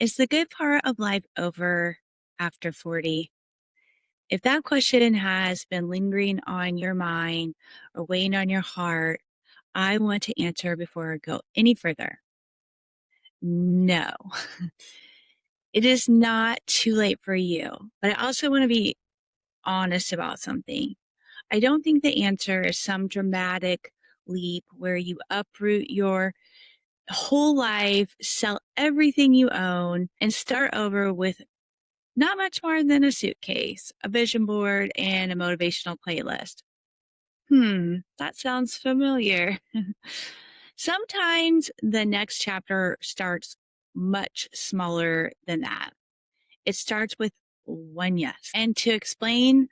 Is the good part of life over after 40? If that question has been lingering on your mind or weighing on your heart, I want to answer before I go any further. No, it is not too late for you. But I also want to be honest about something. I don't think the answer is some dramatic leap where you uproot your whole life, sell everything you own, and start over with not much more than a suitcase, a vision board, and a motivational playlist. That sounds familiar. Sometimes the next chapter starts much smaller than that. It starts with one yes. And to explain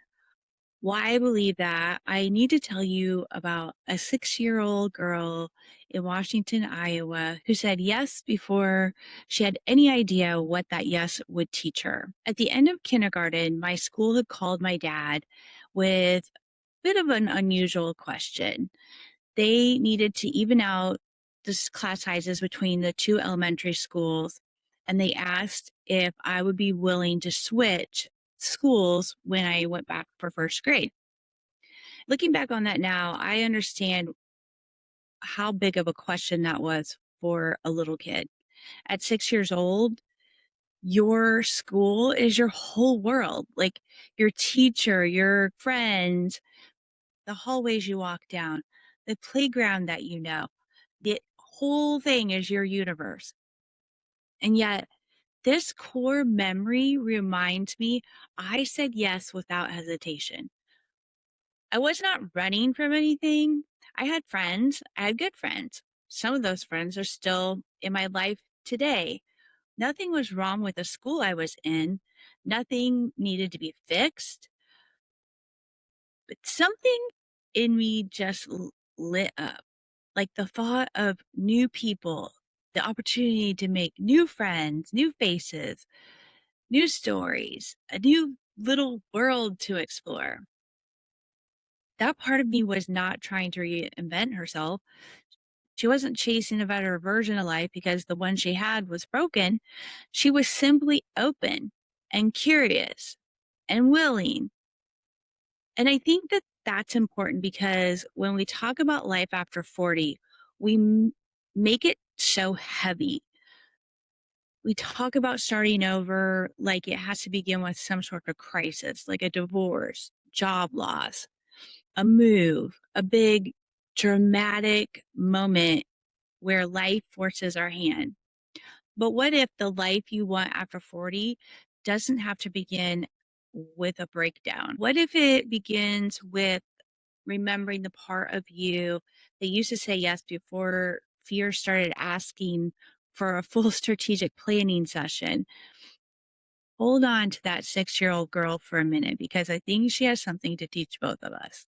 why I believe that, I need to tell you about a 6-year-old girl in Washington, Iowa, who said yes before she had any idea what that yes would teach her. At the end of kindergarten, my school had called my dad with a bit of an unusual question. They needed to even out the class sizes between the two elementary schools, and they asked if I would be willing to switch schools when I went back for first grade. Looking back on that now, I understand how big of a question that was for a little kid. At 6 years old, your school is your whole world, like your teacher, your friends, the hallways you walk down, the playground that you know. The whole thing is your universe. And yet, this core memory reminds me I said yes without hesitation. I was not running from anything. I had friends. I had good friends. Some of those friends are still in my life today. Nothing was wrong with the school I was in. Nothing needed to be fixed. But something in me just lit up. Like the thought of new people, the opportunity to make new friends, new faces, new stories, a new little world to explore. That part of me was not trying to reinvent herself. She wasn't chasing a better version of life because the one she had was broken. She was simply open and curious and willing. And I think that that's important because when we talk about life after 40, we make it so heavy. We talk about starting over like it has to begin with some sort of crisis, like a divorce, job loss, a move, a big dramatic moment where life forces our hand. But what if the life you want after 40 doesn't have to begin with a breakdown? What if it begins with remembering the part of you that used to say yes before fear started asking for a full strategic planning session? Hold on to that 6-year-old girl for a minute because I think she has something to teach both of us.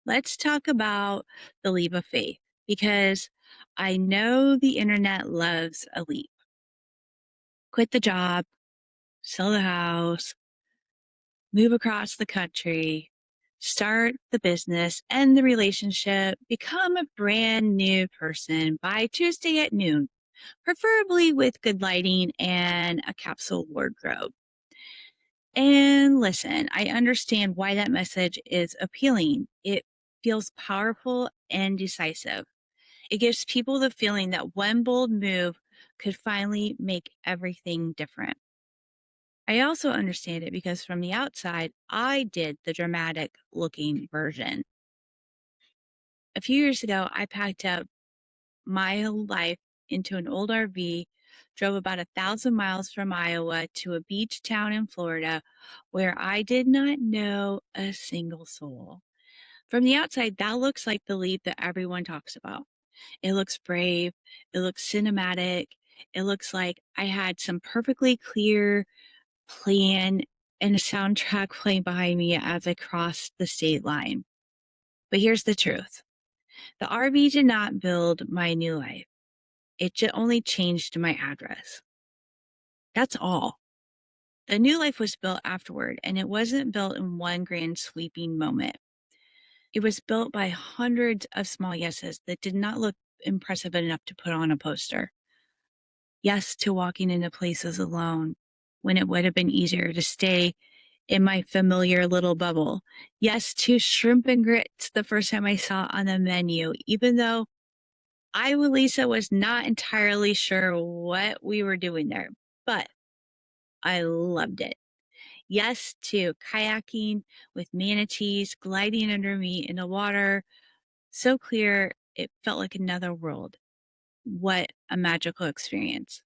Let's talk about the leap of faith because I know the internet loves a leap. Quit the job, sell the house, move across the country, start the business, end the relationship, become a brand new person by Tuesday at noon, preferably with good lighting and a capsule wardrobe. And listen, I understand why that message is appealing. It feels powerful and decisive. It gives people the feeling that one bold move could finally make everything different. I also understand it because from the outside, I did the dramatic looking version. A few years ago, I packed up my whole life into an old RV, drove about 1,000 miles from Iowa to a beach town in Florida where I did not know a single soul. From the outside, that looks like the leap that everyone talks about. It looks brave. It looks cinematic. It looks like I had some perfectly clear plan and a soundtrack playing behind me as I crossed the state line. But here's the truth. The RV did not build my new life. It only changed my address. That's all. The new life was built afterward, and it wasn't built in one grand sweeping moment. It was built by hundreds of small yeses that did not look impressive enough to put on a poster. Yes to walking into places alone when it would have been easier to stay in my familiar little bubble. Yes to shrimp and grits the first time I saw it on the menu, even though I, with Lisa, was not entirely sure what we were doing there, but I loved it. Yes to kayaking with manatees gliding under me in the water, so clear it felt like another world. What a magical experience.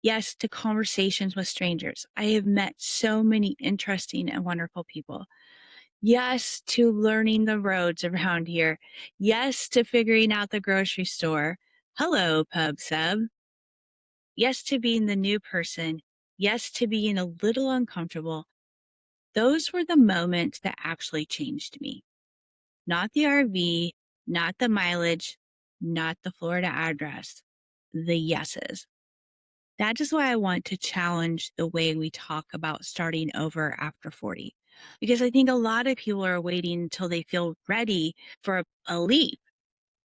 Yes to conversations with strangers. I have met so many interesting and wonderful people. Yes to learning the roads around here. Yes to figuring out the grocery store. Hello, pub sub. Yes to being the new person. Yes to being a little uncomfortable. Those were the moments that actually changed me. Not the RV, not the mileage, not the Florida address, the yeses. That is why I want to challenge the way we talk about starting over after 40. Because I think a lot of people are waiting until they feel ready for a leap.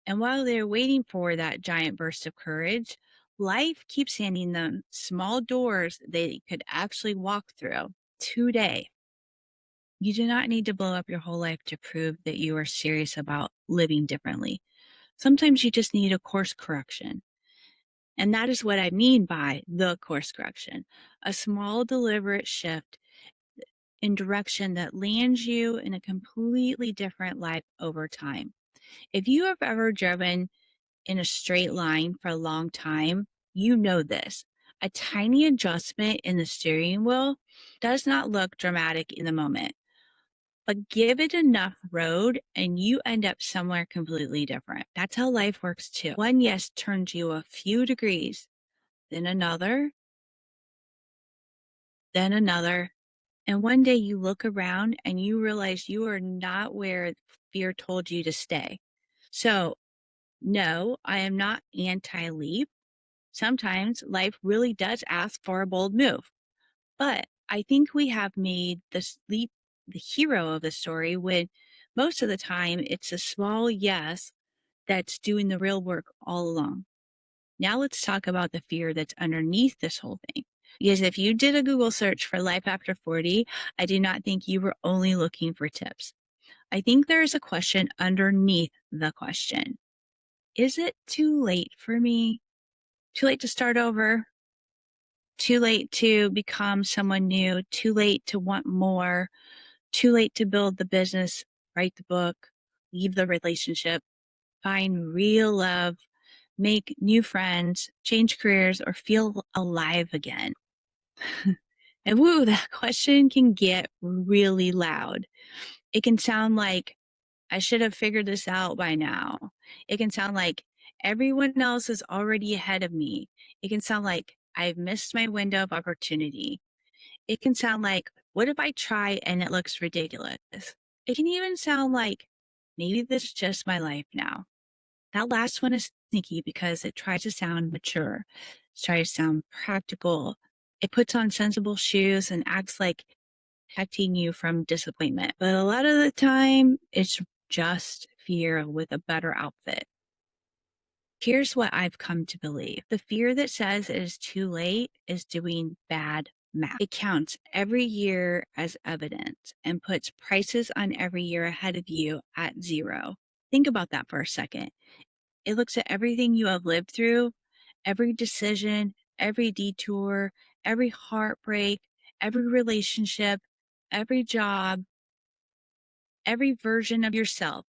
And while they're waiting for that giant burst of courage, life keeps handing them small doors they could actually walk through today. You do not need to blow up your whole life to prove that you are serious about living differently. Sometimes you just need a course correction. And that is what I mean by the course correction, a small, deliberate shift in direction that lands you in a completely different life over time. If you have ever driven in a straight line for a long time, you know this. A tiny adjustment in the steering wheel does not look dramatic in the moment, but give it enough road and you end up somewhere completely different. That's how life works too. One yes turns you a few degrees, then another, then another. And one day you look around and you realize you are not where fear told you to stay. So, no, I am not anti leap. Sometimes life really does ask for a bold move. But I think we have made this leap the hero of the story when most of the time it's a small yes that's doing the real work all along. Now let's talk about the fear that's underneath this whole thing. Because if you did a Google search for life after 40, I do not think you were only looking for tips. I think there is a question underneath the question. Is it too late for me? Too late to start over? Too late to become someone new? Too late to want more? Too late to build the business, write the book, leave the relationship, find real love, make new friends, change careers, or feel alive again? And woo, that question can get really loud. It can sound like, I should have figured this out by now. It can sound like everyone else is already ahead of me. It can sound like I've missed my window of opportunity. It can sound like, what if I try and it looks ridiculous? It can even sound like, maybe this is just my life now. That last one is sneaky because it tries to sound mature, it tries to sound practical. It puts on sensible shoes and acts like protecting you from disappointment. But a lot of the time, it's just fear with a better outfit. Here's what I've come to believe. The fear that says it is too late is doing bad math. It counts every year as evidence and puts prices on every year ahead of you at zero. Think about that for a second. It looks at everything you have lived through, every decision, every detour, every heartbreak, every relationship, every job, every version of yourself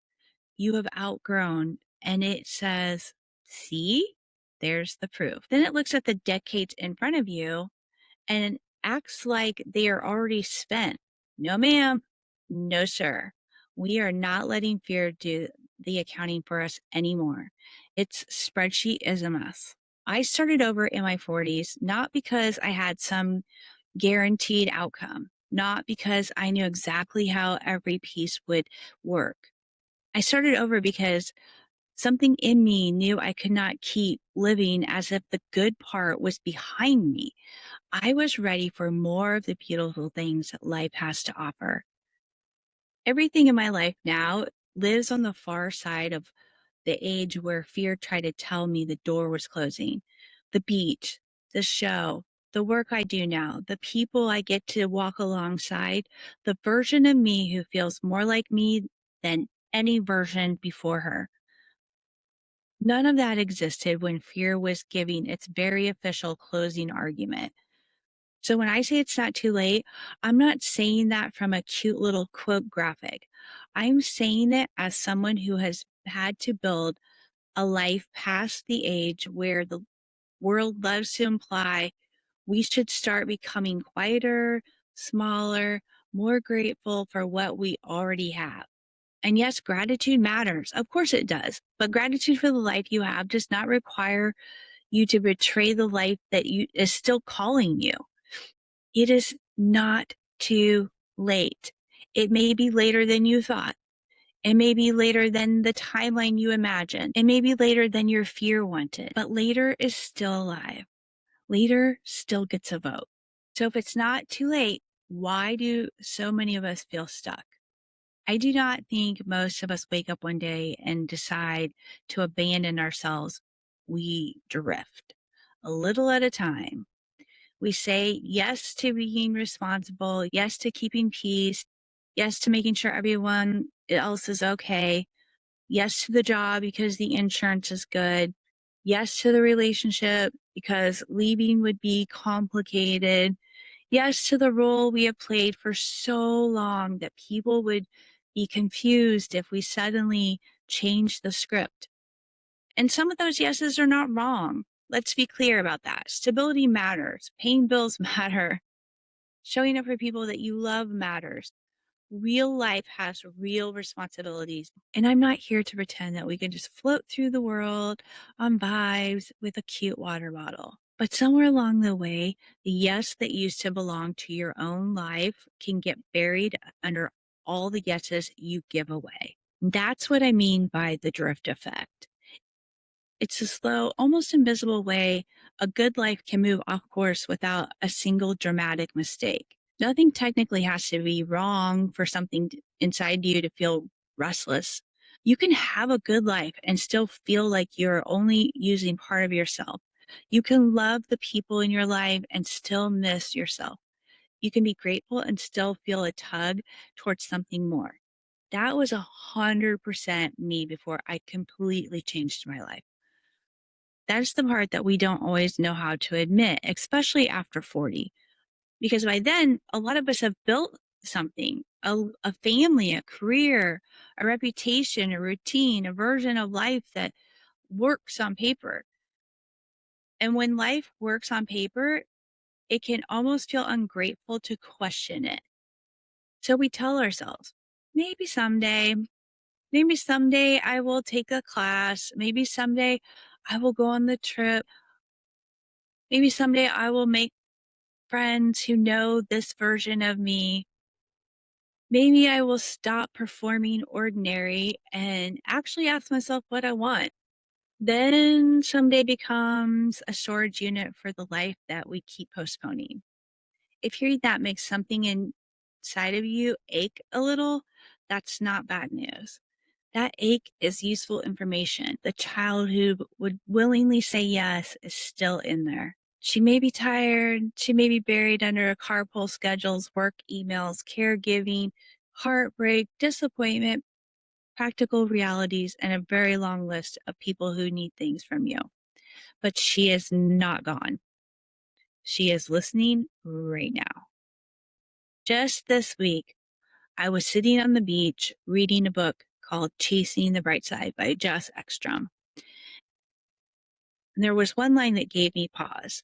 you have outgrown, and it says, see, there's the proof. Then it looks at the decades in front of you and acts like they are already spent. No, ma'am. No, sir. We are not letting fear do the accounting for us anymore. Its spreadsheet is a mess. I started over in my 40s, not because I had some guaranteed outcome, not because I knew exactly how every piece would work. I started over because something in me knew I could not keep living as if the good part was behind me. I was ready for more of the beautiful things that life has to offer. Everything in my life now lives on the far side of the age where fear tried to tell me the door was closing. The beach, the show, the work I do now, the people I get to walk alongside, the version of me who feels more like me than any version before her. None of that existed when fear was giving its very official closing argument. So when I say it's not too late, I'm not saying that from a cute little quote graphic. I'm saying it as someone who has had to build a life past the age where the world loves to imply we should start becoming quieter, smaller, more grateful for what we already have. And yes, gratitude matters. Of course it does. But gratitude for the life you have does not require you to betray the life that is still calling you. It is not too late. It may be later than you thought. It may be later than the timeline you imagined. It may be later than your fear wanted, but later is still alive. Later still gets a vote. So if it's not too late, why do so many of us feel stuck? I do not think most of us wake up one day and decide to abandon ourselves. We drift a little at a time. We say yes to being responsible, yes to keeping peace, yes to making sure everyone else is okay, yes to the job because the insurance is good, yes to the relationship because leaving would be complicated, yes to the role we have played for so long that people would be confused if we suddenly changed the script. And some of those yeses are not wrong. Let's be clear about that. Stability matters. Paying bills matter. Showing up for people that you love matters. Real life has real responsibilities. And I'm not here to pretend that we can just float through the world on vibes with a cute water bottle. But somewhere along the way, the yes that used to belong to your own life can get buried under all the yeses you give away. That's what I mean by the drift effect. It's a slow, almost invisible way a good life can move off course without a single dramatic mistake. Nothing technically has to be wrong for something inside you to feel restless. You can have a good life and still feel like you're only using part of yourself. You can love the people in your life and still miss yourself. You can be grateful and still feel a tug towards something more. That was 100% me before I completely changed my life. That's the part that we don't always know how to admit, especially after 40. Because by then, a lot of us have built something, a family, a career, a reputation, a routine, a version of life that works on paper. And when life works on paper, it can almost feel ungrateful to question it. So we tell ourselves, maybe someday I will take a class. Maybe someday I will go on the trip. Maybe someday I will make friends who know this version of me. Maybe I will stop performing ordinary and actually ask myself what I want. Then someday becomes a storage unit for the life that we keep postponing. If hearing that makes something inside of you ache a little, that's not bad news. That ache is useful information. The child who would willingly say yes is still in there. She may be tired. She may be buried under a carpool schedules, work emails, caregiving, heartbreak, disappointment, practical realities, and a very long list of people who need things from you. But she is not gone. She is listening right now. Just this week, I was sitting on the beach reading a book called Chasing the Bright Side by Jess Ekstrom. And there was one line that gave me pause.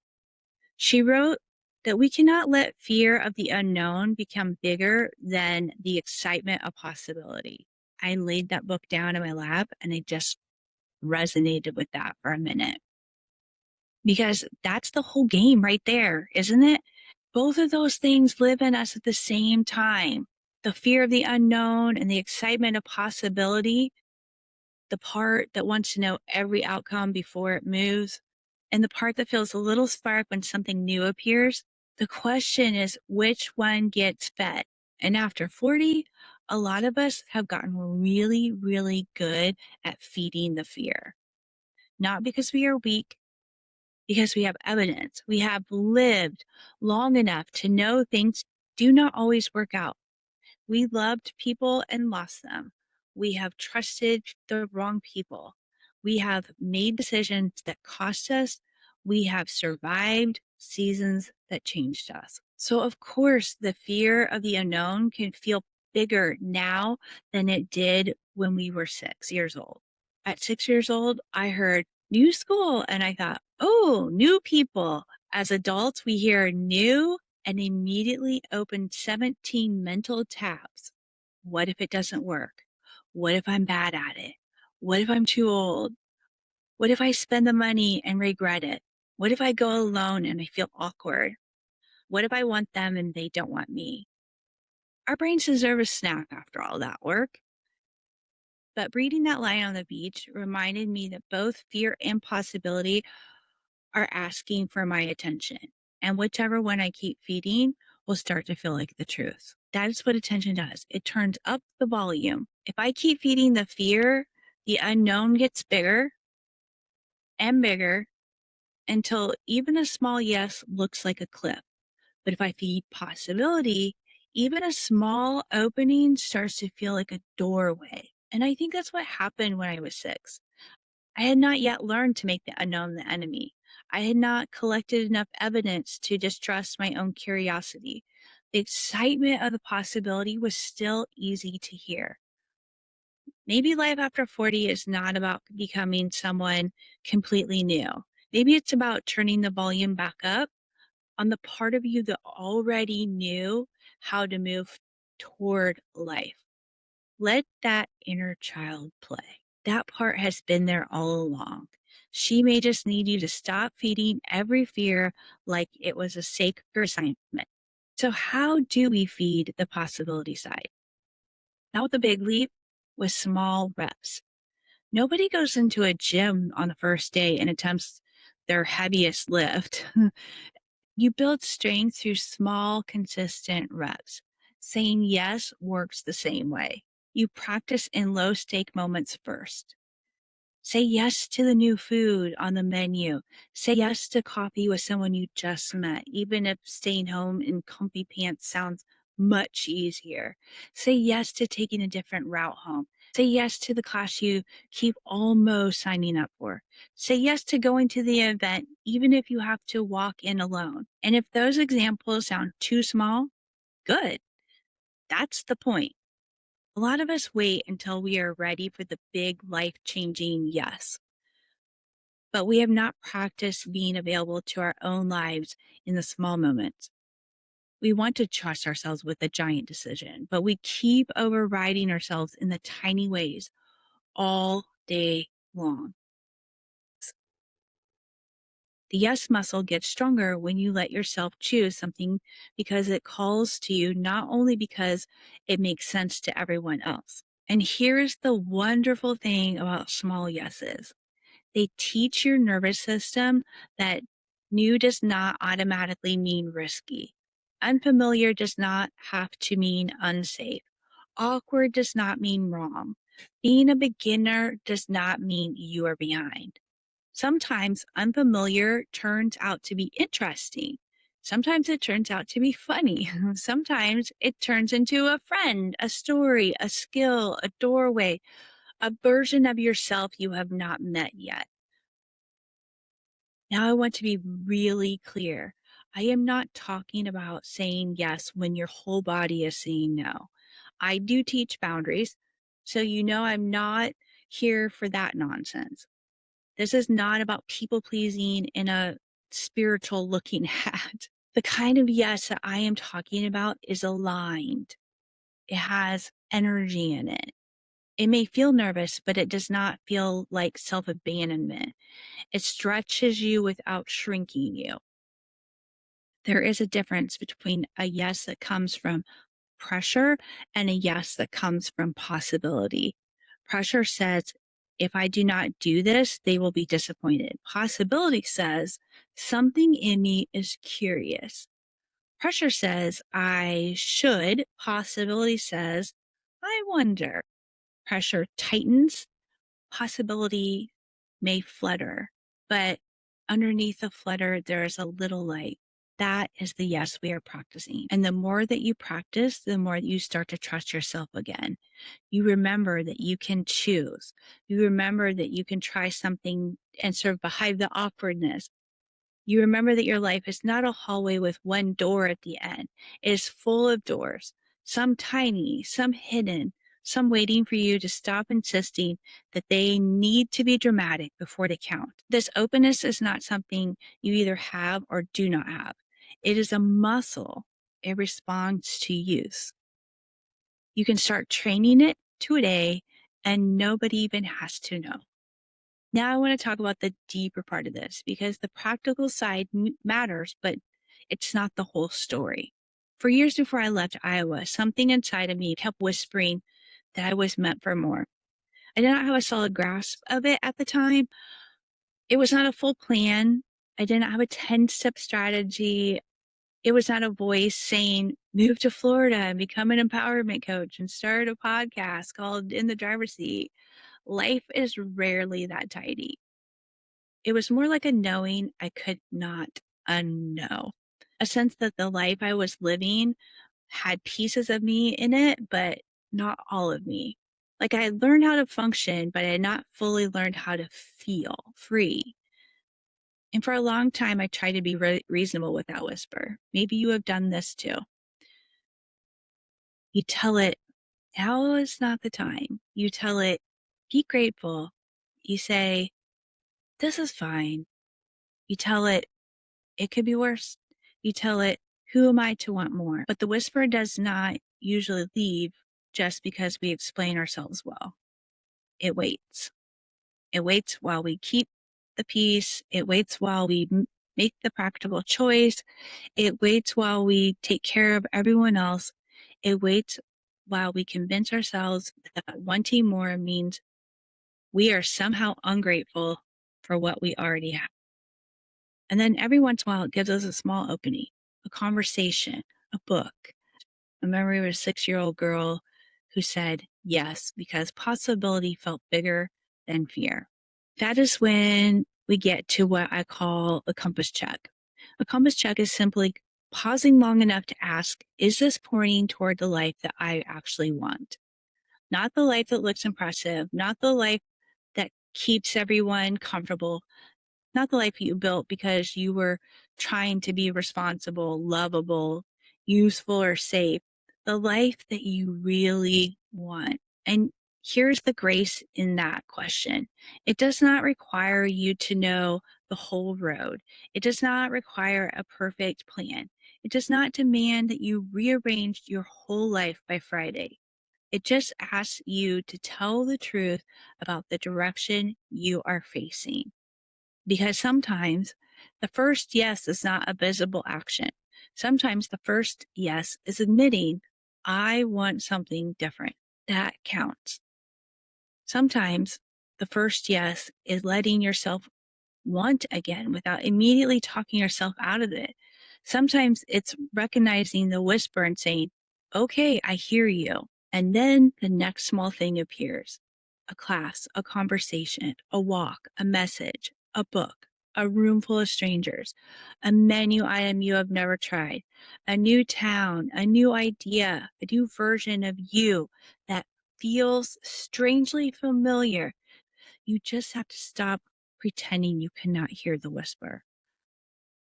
She wrote that we cannot let fear of the unknown become bigger than the excitement of possibility. I laid that book down in my lap and I just resonated with that for a minute. Because that's the whole game right there, isn't it? Both of those things live in us at the same time. The fear of the unknown and the excitement of possibility, the part that wants to know every outcome before it moves, and the part that feels a little spark when something new appears. The question is which one gets fed? And after 40, a lot of us have gotten really, really good at feeding the fear. Not because we are weak, because we have evidence. We have lived long enough to know things do not always work out. We loved people and lost them. We have trusted the wrong people. We have made decisions that cost us. We have survived seasons that changed us. So, of course, the fear of the unknown can feel bigger now than it did when we were 6 years old. At 6 years old, I heard new school and I thought, oh, new people. As adults, we hear new and immediately open 17 mental tabs. What if it doesn't work? What if I'm bad at it? What if I'm too old? What if I spend the money and regret it? What if I go alone and I feel awkward? What if I want them and they don't want me? Our brains deserve a snack after all that work. But reading that line on the beach reminded me that both fear and possibility are asking for my attention. And whichever one I keep feeding will start to feel like the truth. That is what attention does. It turns up the volume. If I keep feeding the fear, the unknown gets bigger and bigger until even a small yes looks like a cliff. But if I feed possibility, even a small opening starts to feel like a doorway. And I think that's what happened when I was 6. I had not yet learned to make the unknown the enemy. I had not collected enough evidence to distrust my own curiosity. The excitement of the possibility was still easy to hear. Maybe life after 40 is not about becoming someone completely new. Maybe it's about turning the volume back up on the part of you that already knew how to move toward life. Let that inner child play. That part has been there all along. She may just need you to stop feeding every fear like it was a sacred assignment. So, how do we feed the possibility side? Not with a big leap, with small reps. Nobody goes into a gym on the first day and attempts their heaviest lift. You build strength through small, consistent reps. Saying yes works the same way. You practice in low stake moments first. Say yes to the new food on the menu. Say yes to coffee with someone you just met, even if staying home in comfy pants sounds much easier. Say yes to taking a different route home. Say yes to the class you keep almost signing up for. Say yes to going to the event, even if you have to walk in alone. And if those examples sound too small, good. That's the point. A lot of us wait until we are ready for the big life changing yes, but we have not practiced being available to our own lives in the small moments. We want to trust ourselves with a giant decision, but we keep overriding ourselves in the tiny ways all day long. The yes muscle gets stronger when you let yourself choose something because it calls to you, not only because it makes sense to everyone else. And here's the wonderful thing about small yeses. They teach your nervous system that new does not automatically mean risky. Unfamiliar does not have to mean unsafe. Awkward does not mean wrong. Being a beginner does not mean you are behind. Sometimes unfamiliar turns out to be interesting. Sometimes it turns out to be funny. Sometimes it turns into a friend, a story, a skill, a doorway, a version of yourself you have not met yet. Now, I want to be really clear. I am not talking about saying yes when your whole body is saying no. I do teach boundaries, so you know I'm not here for that nonsense. This is not about people pleasing in a spiritual looking hat. The kind of yes that I am talking about is aligned. It has energy in it. It may feel nervous, but it does not feel like self abandonment. It stretches you without shrinking you. There is a difference between a yes that comes from pressure and a yes that comes from possibility. Pressure says, if I do not do this, they will be disappointed. Possibility says, something in me is curious. Pressure says, I should. Possibility says, I wonder. Pressure tightens. Possibility may flutter. But underneath the flutter, there is a little light. That is the yes we are practicing. And the more that you practice, the more you start to trust yourself again. You remember that you can choose. You remember that you can try something and sort of behind the awkwardness. You remember that your life is not a hallway with one door at the end. It is full of doors, some tiny, some hidden, some waiting for you to stop insisting that they need to be dramatic before they count. This openness is not something you either have or do not have. It is a muscle. It responds to use. You can start training it today, and nobody even has to know. Now I want to talk about the deeper part of this because the practical side matters, but it's not the whole story. For years before I left Iowa, something inside of me kept whispering that I was meant for more. I did not have a solid grasp of it at the time. It was not a full plan. I didn't have a 10-step strategy. It was not a voice saying, move to Florida and become an empowerment coach and start a podcast called In the Driver's Seat. Life is rarely that tidy. It was more like a knowing I could not unknow. A sense that the life I was living had pieces of me in it, but not all of me. Like I had learned how to function, but I had not fully learned how to feel free. And for a long time, I tried to be reasonable with that whisper. Maybe you have done this too. You tell it, now is not the time. You tell it, be grateful. You say, this is fine. You tell it, it could be worse. You tell it, who am I to want more? But the whisper does not usually leave just because we explain ourselves well. It waits. It waits while we keep the peace. It waits while we make the practical choice. It waits while we take care of everyone else. It waits while we convince ourselves that wanting more means we are somehow ungrateful for what we already have. And then every once in a while, it gives us a small opening, a conversation, a book. I remember there was a 6-year-old girl who said yes because possibility felt bigger than fear. That is when we get to what I call a compass check. A compass check is simply pausing long enough to ask, is this pointing toward the life that I actually want? Not the life that looks impressive, not the life that keeps everyone comfortable, not the life you built because you were trying to be responsible, lovable, useful, or safe. The life that you really want. And here's the grace in that question. It does not require you to know the whole road. It does not require a perfect plan. It does not demand that you rearrange your whole life by Friday. It just asks you to tell the truth about the direction you are facing. Because sometimes the first yes is not a visible action. Sometimes the first yes is admitting, I want something different. That counts. Sometimes the first yes is letting yourself want again without immediately talking yourself out of it. Sometimes it's recognizing the whisper and saying, okay, I hear you. And then the next small thing appears: a class, a conversation, a walk, a message, a book, a room full of strangers, a menu item you have never tried, a new town, a new idea, a new version of you that feels strangely familiar. You just have to stop pretending you cannot hear the whisper.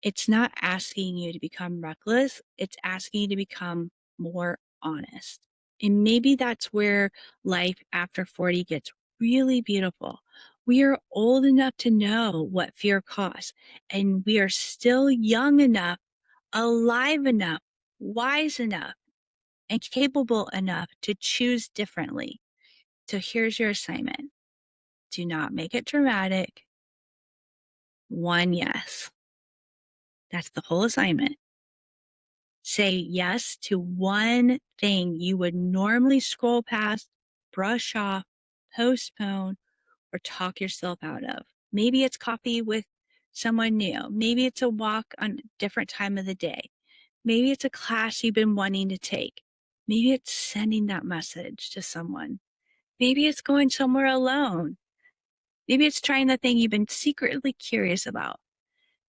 It's not asking you to become reckless, it's asking you to become more honest. And maybe that's where life after 40 gets really beautiful. We are old enough to know what fear costs, and we are still young enough, alive enough, wise enough, and capable enough to choose differently. So here's your assignment: do not make it dramatic. One yes. That's the whole assignment. Say yes to one thing you would normally scroll past, brush off, postpone, or talk yourself out of. Maybe it's coffee with someone new. Maybe it's a walk on a different time of the day. Maybe it's a class you've been wanting to take. Maybe it's sending that message to someone. Maybe it's going somewhere alone. Maybe it's trying the thing you've been secretly curious about.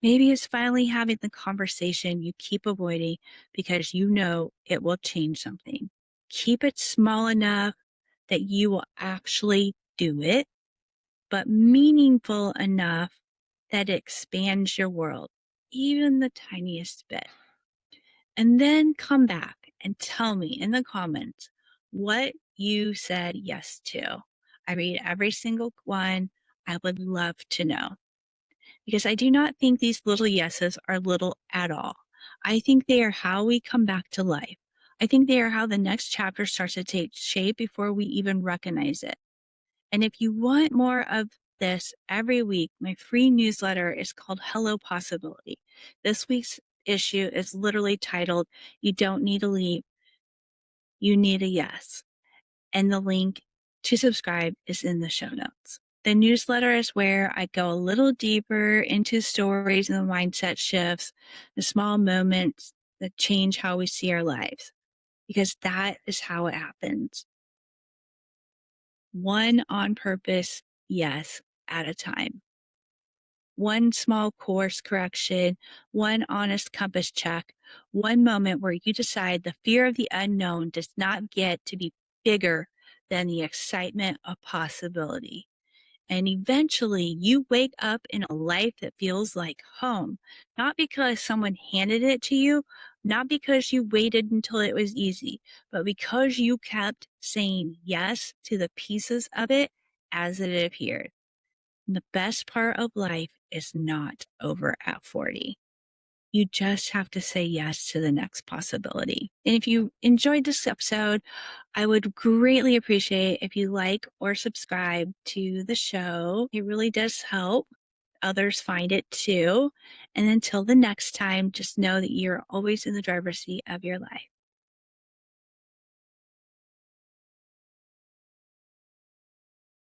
Maybe it's finally having the conversation you keep avoiding because you know it will change something. Keep it small enough that you will actually do it, but meaningful enough that it expands your world, even the tiniest bit. And then come back and tell me in the comments what you said yes to. I read every single one. I would love to know because I do not think these little yeses are little at all. I think they are how we come back to life. I think they are how the next chapter starts to take shape before we even recognize it. And if you want more of this every week, my free newsletter is called Hello Possibility. This week's issue is literally titled, You Don't Need a Leap, You Need a Yes. And the link to subscribe is in the show notes. The newsletter is where I go a little deeper into stories and the mindset shifts, the small moments that change how we see our lives, because that is how it happens. One on purpose, yes, at a time. One small course correction, one honest compass check, one moment where you decide the fear of the unknown does not get to be bigger than the excitement of possibility. And eventually you wake up in a life that feels like home, not because someone handed it to you, not because you waited until it was easy, but because you kept saying yes to the pieces of it as it appeared. And the best part of life is not over at 40. You just have to say yes to the next possibility. And if you enjoyed this episode, I would greatly appreciate if you like or subscribe to the show. It really does help others find it too. And until the next time, just know that you're always in the driver's seat of your life.